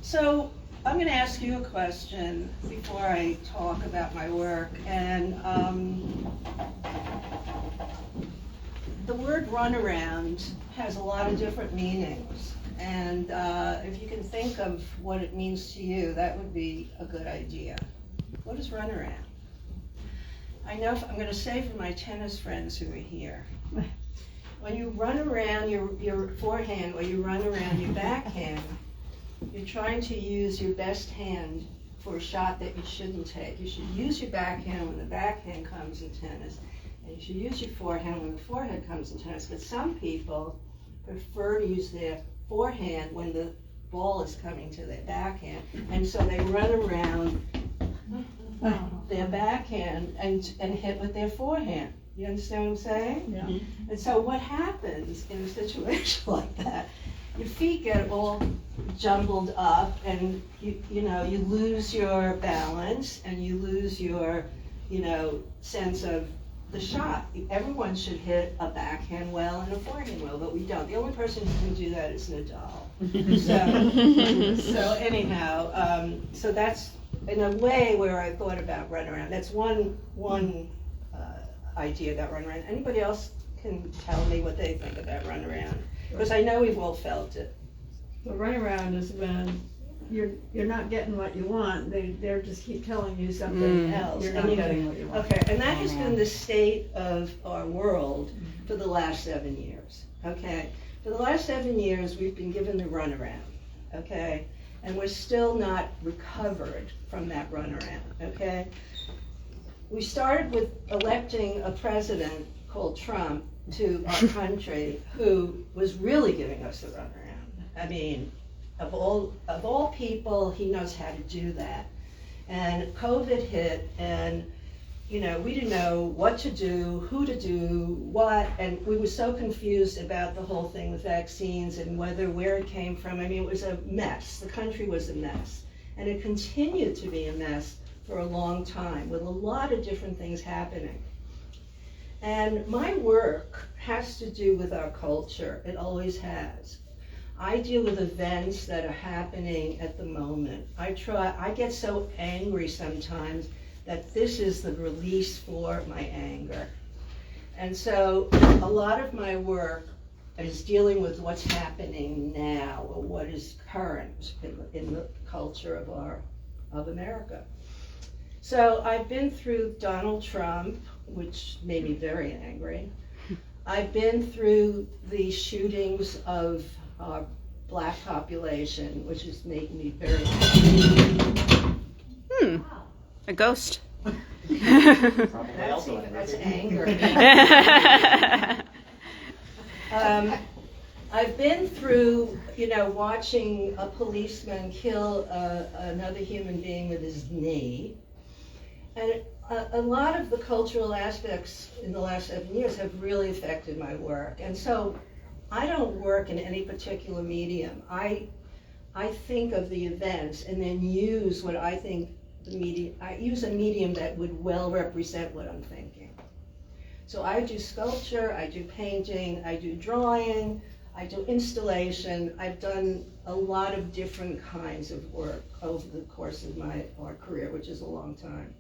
So I'm going to ask you a question before I talk about my work. And the word runaround has a lot of different meanings. And if you can think of what it means to you, that would be a good idea. What is runaround? I know I'm going to say for my tennis friends who are here, when you run around your forehand or you run around your backhand, you're trying to use your best hand for a shot that you shouldn't take. You should use your backhand when the backhand comes in tennis, and you should use your forehand when the forehand comes in tennis. But some people prefer to use their forehand when the ball is coming to their backhand, and so they run around their backhand and hit with their forehand. You understand what I'm saying? Yeah. And so what happens in a situation like that, your feet get all jumbled up, and you lose your balance, and you lose your sense of the shot. Everyone should hit a backhand well and a forehand well, but we don't. The only person who can do that is Nadal. So anyhow, so that's in a way where I thought about runaround. That's one idea about runaround. Anybody else can tell me what they think about runaround? Because I know we've all felt it. So runaround is when you're not getting what you want. They're just keep telling you something else. You're not getting what you want. Okay, and that has been the state of our world for the last 7 years. Okay, for the last 7 years we've been given the runaround. Okay, and we're still not recovered from that runaround. Okay, we started with electing a president called Trump to our country who was really giving us the runaround. I mean, of all people, he knows how to do that. And COVID hit, and we didn't know what to do, who to do, what, and we were so confused about the whole thing with vaccines and where it came from. I mean, it was a mess. The country was a mess, and it continued to be a mess for a long time with a lot of different things happening. And my work has to do with our culture. It always has. I deal with events that are happening at the moment. I get so angry sometimes that this is the release for my anger. And so a lot of my work is dealing with what's happening now, or what is current in the culture of America. So I've been through Donald Trump, which made me very angry. I've been through the shootings of our black population, which has made me very angry. A ghost. That's anger. I've been through, watching a policeman kill another human being with his knee. And a lot of the cultural aspects in the last 7 years have really affected my work. And so I don't work in any particular medium. I think of the events and then use what I think I use a medium that would well represent what I'm thinking. So I do sculpture, I do painting, I do drawing, I do installation. I've done a lot of different kinds of work over the course of our career, which is a long time.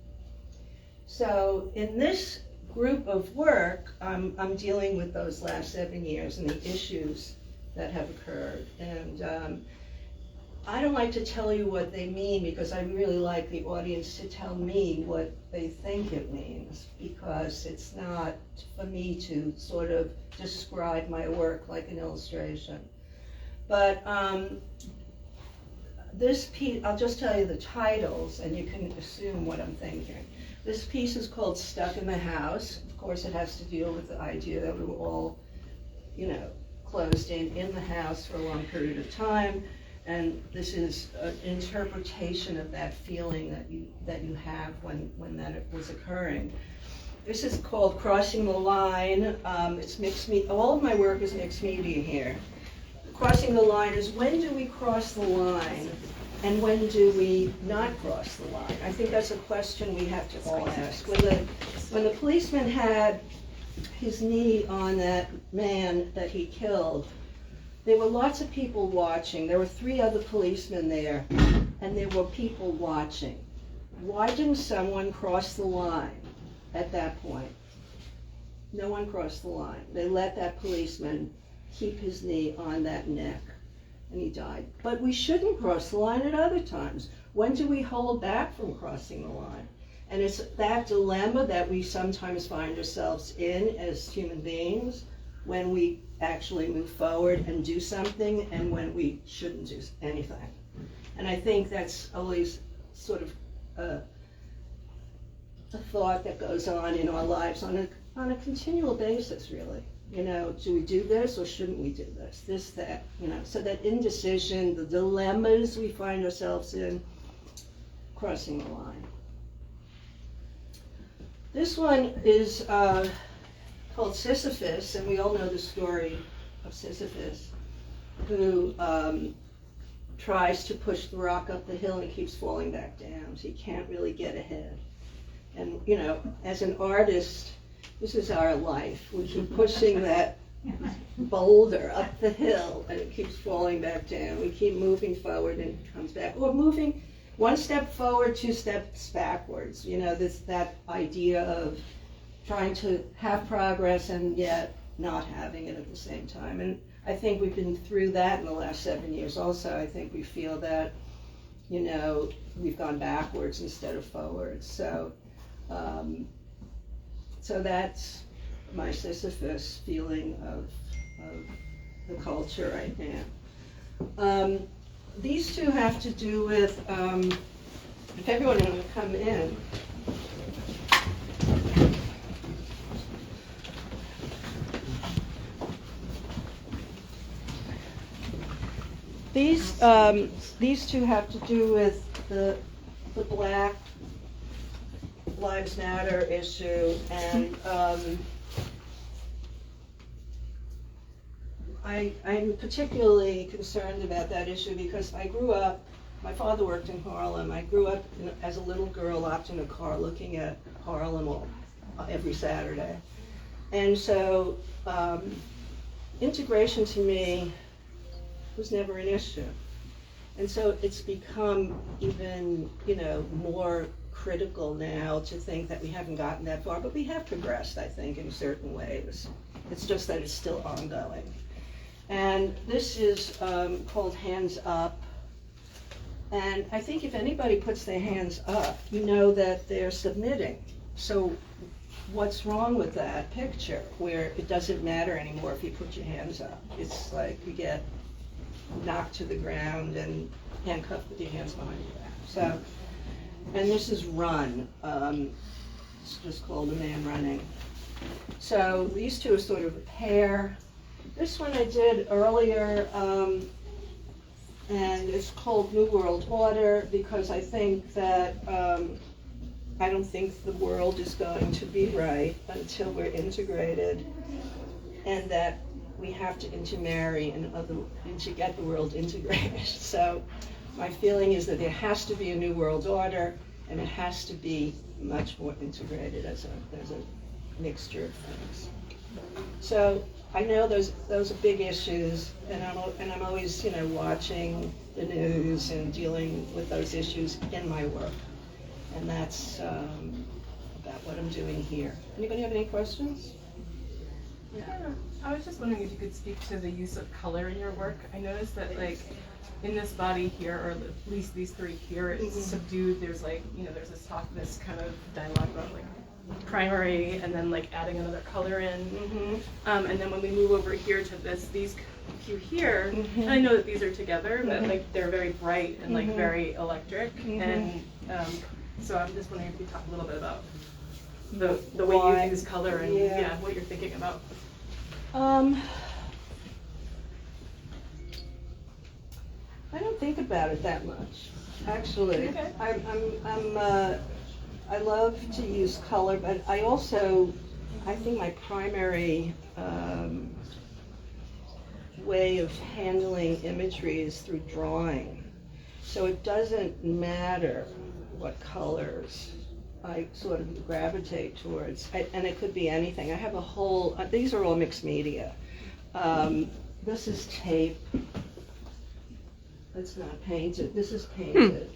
So in this group of work, I'm dealing with those last 7 years and the issues that have occurred. And I don't like to tell you what they mean, because I really like the audience to tell me what they think it means, because it's not for me to sort of describe my work like an illustration. But this piece, I'll just tell you the titles and you can assume what I'm thinking. This piece is called Stuck in the House. Of course, it has to deal with the idea that we were all, closed in the house for a long period of time. And this is an interpretation of that feeling that you have when that was occurring. This is called Crossing the Line. It's mixed media. All of my work is mixed media here. Crossing the line is, when do we cross the line? And when do we not cross the line? I think that's a question we have to all ask. When the policeman had his knee on that man that he killed, there were lots of people watching. There were 3 other policemen there, and there were people watching. Why didn't someone cross the line at that point? No one crossed the line. They let that policeman keep his knee on that neck, and he died. But we shouldn't cross the line at other times. When do we hold back from crossing the line? And it's that dilemma that we sometimes find ourselves in as human beings, when we actually move forward and do something and when we shouldn't do anything. And I think that's always sort of a thought that goes on in our lives on a continual basis, really. You know, do we do this or shouldn't we do this? This, that, you know. So that indecision, the dilemmas we find ourselves in, crossing the line. This one is called Sisyphus, and we all know the story of Sisyphus, who tries to push the rock up the hill and keeps falling back down. So he can't really get ahead. And, you know, as an artist, this is our life. We keep pushing that boulder up the hill, and it keeps falling back down. We keep moving forward, and it comes back. Or moving 1 step forward, 2 steps backwards. You know, that idea of trying to have progress and yet not having it at the same time. And I think we've been through that in the last 7 years also. I think we feel that, you know, we've gone backwards instead of forwards. So that's my Sisyphus feeling of the culture right now. These 2 have to do with, if everyone will come in. These 2 have to do with the Black Lives Matter issue, and I'm particularly concerned about that issue because I grew up, my father worked in Harlem. I grew up as a little girl locked in a car looking at Harlem every Saturday. And so integration to me was never an issue. And so it's become even, you know, more critical now to think that we haven't gotten that far, but we have progressed, I think, in certain ways. It's just that it's still ongoing. And this is called Hands Up. And I think if anybody puts their hands up, you know that they're submitting. So what's wrong with that picture where it doesn't matter anymore if you put your hands up? It's like you get knocked to the ground and handcuffed with your hands behind your back. So, and this is Run. It's just called A Man Running. So these 2 are sort of a pair. This one I did earlier, and it's called New World Order because I think that I don't think the world is going to be right until we're integrated, and that we have to intermarry and to get the world integrated. So my feeling is that there has to be a new world order, and it has to be much more integrated as a mixture of things. So I know those are big issues, and I'm always, you know, watching the news and dealing with those issues in my work, and that's about what I'm doing here. Anybody have any questions? Yeah. I was just wondering if you could speak to the use of color in your work. I noticed that, like, in this body here, or at least these 3 here, it's subdued. There's, like, you know, there's this kind of dialogue about, like, primary and then, like, adding another color in. And then when we move over here to these few here, and I know that these are together, but, like, they're very bright and, like, very electric. And so I'm just wondering if you could talk a little bit about the way you use color and what you're thinking about. I don't think about it that much, actually. Okay. I love to use color, but I think my primary way of handling imagery is through drawing. So it doesn't matter what colors I sort of gravitate towards, and it could be anything. I have a whole, these are all mixed media. this is tape. That's not painted. This is painted.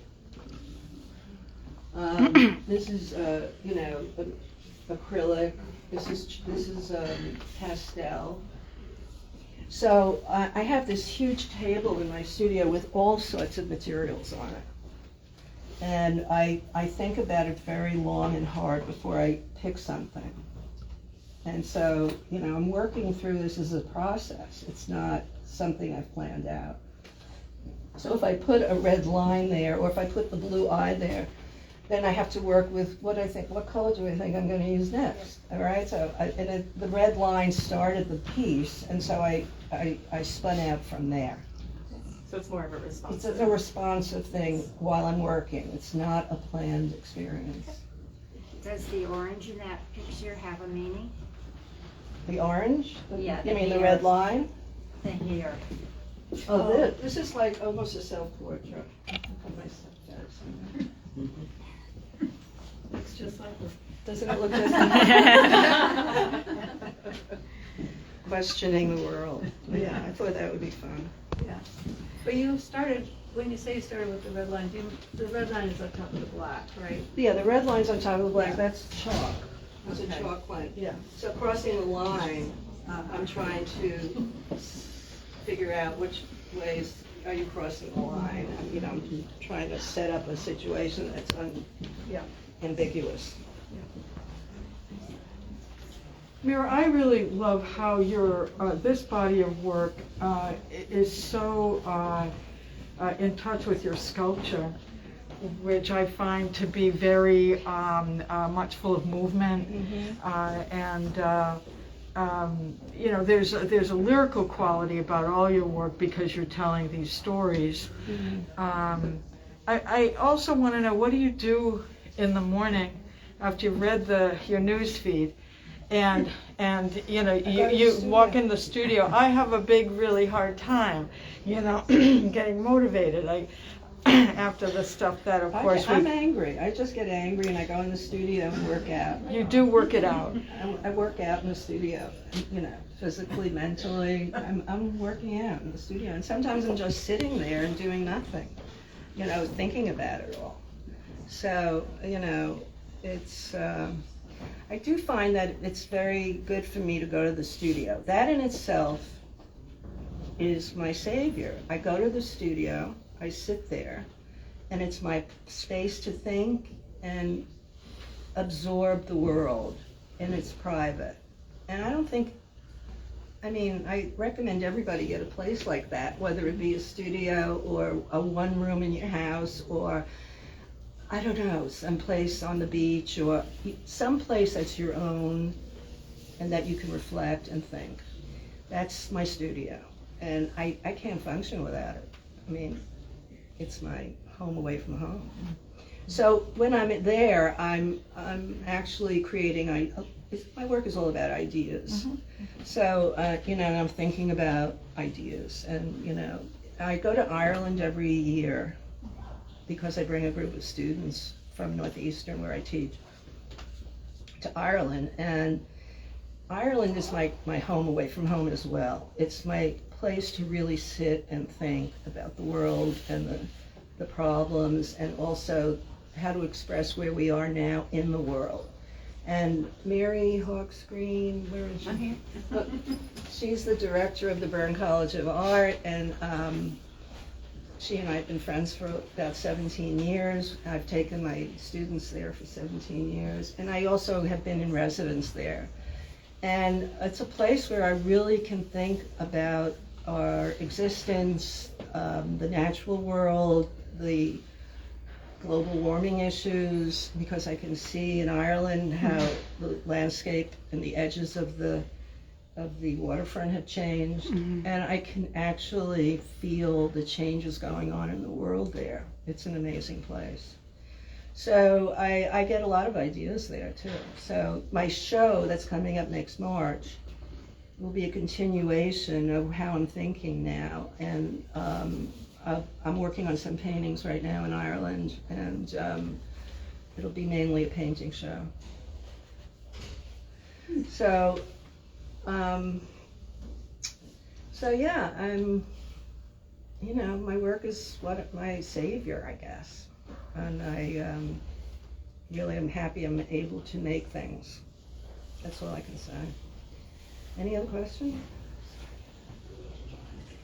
This is, you know, acrylic. This is pastel. So I have this huge table in my studio with all sorts of materials on it. And I think about it very long and hard before I pick something. And so, you know, I'm working through this as a process. It's not something I've planned out. So if I put a red line there, or if I put the blue eye there, then I have to work with what color do I think I'm going to use next? All right, so the red line started the piece, and so I spun out from there. So it's more of a response. It's a responsive thing while I'm working. It's not a planned experience. Does the orange in that picture have a meaning? The orange? Yeah. You mean the red line? The hair. Oh, this is like almost a self-portrait. Put my stepdad somewhere. Looks just like her. Doesn't it look just like questioning the world? Yeah, I thought that would be fun. Yeah. But you started, when you say you started with the red line, the red line is on top of the black, right? Yeah, the red line's on top of the black. Yeah. That's chalk. It's Okay. a chalk line. Yeah. So crossing the line, I'm trying to figure out which ways are you crossing the line. You know, I'm trying to set up a situation that's ambiguous. Mira, I really love how your this body of work is so in touch with your sculpture, which I find to be very much full of movement, and you know, there's a lyrical quality about all your work because you're telling these stories. I also want to know, what do you do in the morning after you've read your news feed? And you know, you walk in the studio. I have a really hard time, you know, getting motivated. After the stuff that, of course, I'm angry. I just get angry and I go in the studio and work out. You do work it out. I work out in the studio, you know, physically, mentally. I'm working out in the studio, and sometimes I'm just sitting there and doing nothing, you know, thinking about it all. So, you know, it's. I do find that it's very good for me to go to the studio. That in itself is my savior. I go to the studio, I sit there, and it's my space to think and absorb the world, and it's private. And I recommend everybody get a place like that, whether it be a studio or a one room in your house, or I don't know, someplace on the beach, or someplace that's your own and that you can reflect and think. That's my studio, and I can't function without it. I mean, it's my home away from home. So when I'm there, I'm actually creating, my work is all about ideas. So, you know, I'm thinking about ideas, and, you know, I go to Ireland every year because I bring a group of students from Northeastern, where I teach, to Ireland. And Ireland is my home away from home as well. It's my place to really sit and think about the world and the problems, and also how to express where we are now in the world. And Mary Hawkes-Green, where is she? I'm here. Look, she's the director of the Byrne College of Art, and she and I have been friends for about 17 years. I've taken my students there for 17 years, and I also have been in residence there. And it's a place where I really can think about our existence, the natural world, the global warming issues, because I can see in Ireland how the landscape and the edges of the waterfront have changed, and I can actually feel the changes going on in the world there. It's an amazing place. So I get a lot of ideas there too. So my show that's coming up next March will be a continuation of how I'm thinking now, and I'm working on some paintings right now in Ireland, and it'll be mainly a painting show. So So yeah, you know, my work is my savior, I guess. And I really am happy I'm able to make things. That's all I can say. Any other questions?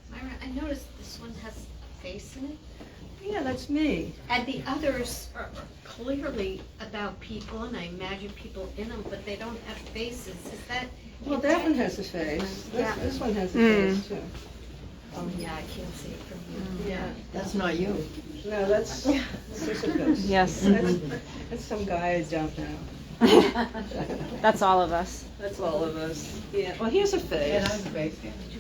Myra, I noticed this one has a face in it, Yeah, that's me. and the others are clearly about people, and I imagine people in them, but they don't have faces. Is that? Well, that one has a face. Yeah. This one has a face too. Oh, yeah, I can't see it from here. Yeah. That's not you. No, that's Sisyphus. Yes. That's some guy I don't know. That's all of us. That's all of us. Yeah. Well, here's a face.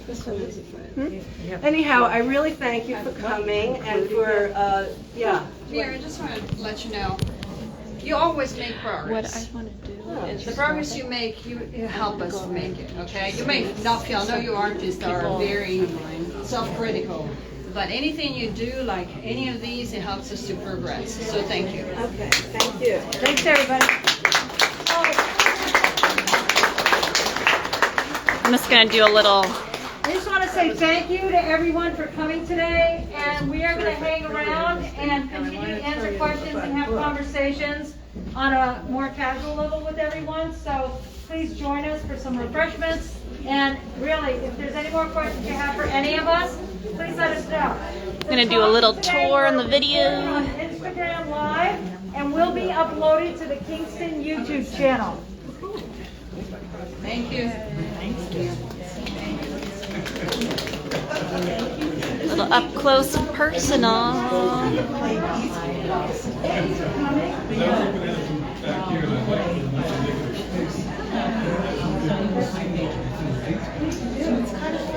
This one is a face. Yep. Anyhow, I really thank you for coming and for yeah. Mira, I just want to let you know, you always make progress. want to do The progress you make, you help us to make it, okay? You may not feel, I know you artists are very self-critical, but anything you do, like any of these, it helps us to progress. So thank you. Okay. Thank you. Thanks, everybody. I'm just going to do a little. I just want to say thank you to everyone for coming today, and we are going to hang around and continue to answer questions and have conversations on a more casual level with everyone. So please join us for some refreshments. And really, if there's any more questions you have for any of us, please let us know. I'm going to do a little tour on the video. On Instagram Live, and will be uploaded to the Kingston YouTube channel. Thank you. A little up close and personal. It's kind of fun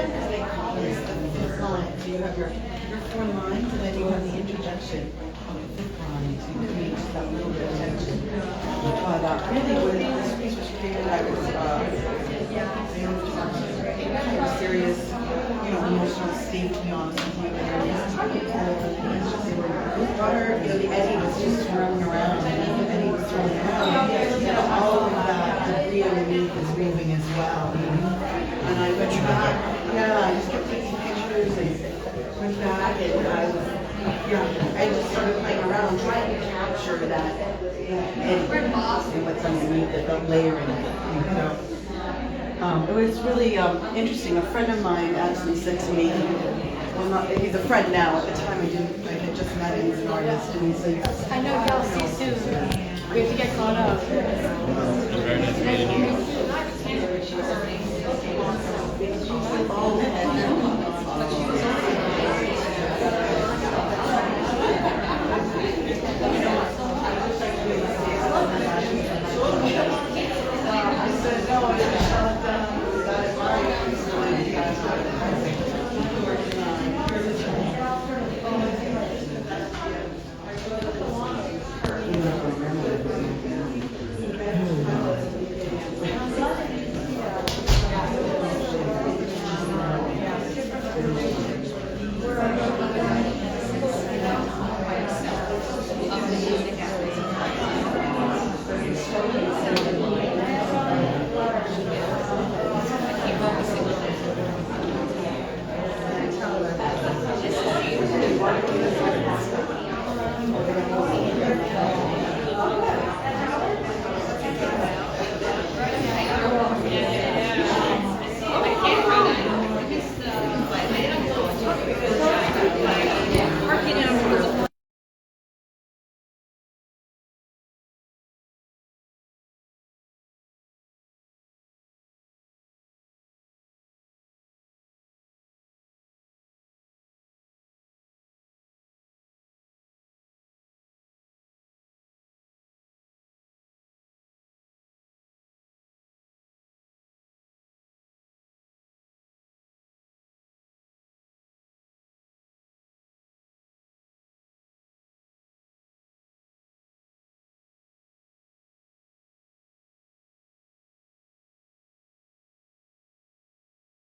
because they call this the fifth line. So you have your 4 lines, and then you have the introduction of the fifth line to create just that little bit of tension. But really, when this piece was created, I was kind of serious, you know, emotional state, to be honest with you. And his daughter, you know, the Eddie was just swirling around, and even Eddie was swirling around. You know, all of that debris underneath is moving as well. And I went back, I just kept taking pictures and went back, and I just started playing around, trying to capture that and what's underneath it, the layering. It was really interesting. A friend of mine actually said to me, well, he's a friend now. At the time, I had just met him as an artist, and he said, I know y'all see you soon. We have to get caught up. Very nice meeting you.